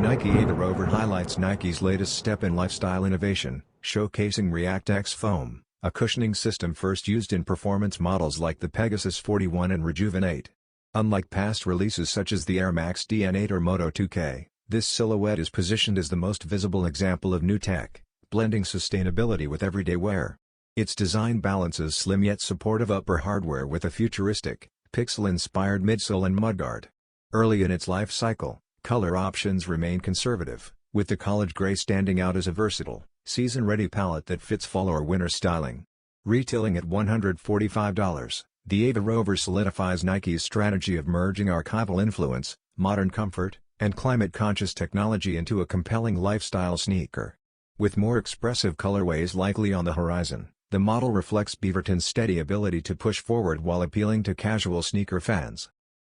Nike Ava Rover highlights Nike's latest step in lifestyle innovation, showcasing ReactX foam, a cushioning system first used in performance models like the Pegasus 41 and Rejuvenate. Unlike past releases such as the Air Max DN8 or Moto 2K, this silhouette is positioned as the most visible example of new tech, blending sustainability with everyday wear. Its design balances slim yet supportive upper hardware with a futuristic, pixel-inspired midsole and mudguard. Early in its life cycle, color options remain conservative, with the college gray standing out as a versatile, season-ready palette that fits fall or winter styling. Retailing at $145, the Ava Rover solidifies Nike's strategy of merging archival influence, modern comfort, and climate-conscious technology into a compelling lifestyle sneaker. With more expressive colorways likely on the horizon, the model reflects Beaverton's steady ability to push forward while appealing to casual sneaker fans.